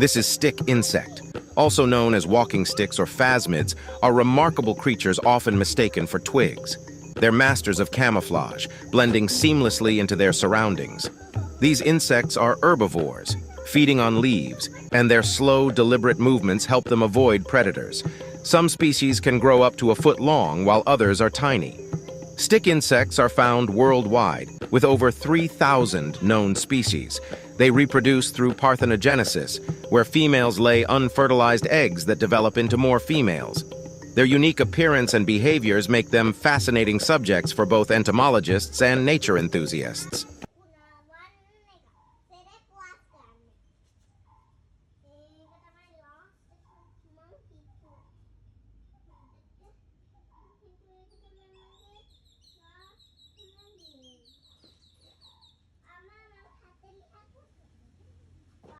This is stick insect. Also known as walking sticks or phasmids, are remarkable creatures often mistaken for twigs. They're masters of camouflage, blending seamlessly into their surroundings. These insects are herbivores, feeding on leaves, and their slow, deliberate movements help them avoid predators. Some species can grow up to a foot long, while others are tiny. Stick insects are found worldwide, with over 3,000 known species. They reproduce through parthenogenesis, where females lay unfertilized eggs that develop into more females. Their unique appearance and behaviors make them fascinating subjects for both entomologists and nature enthusiasts.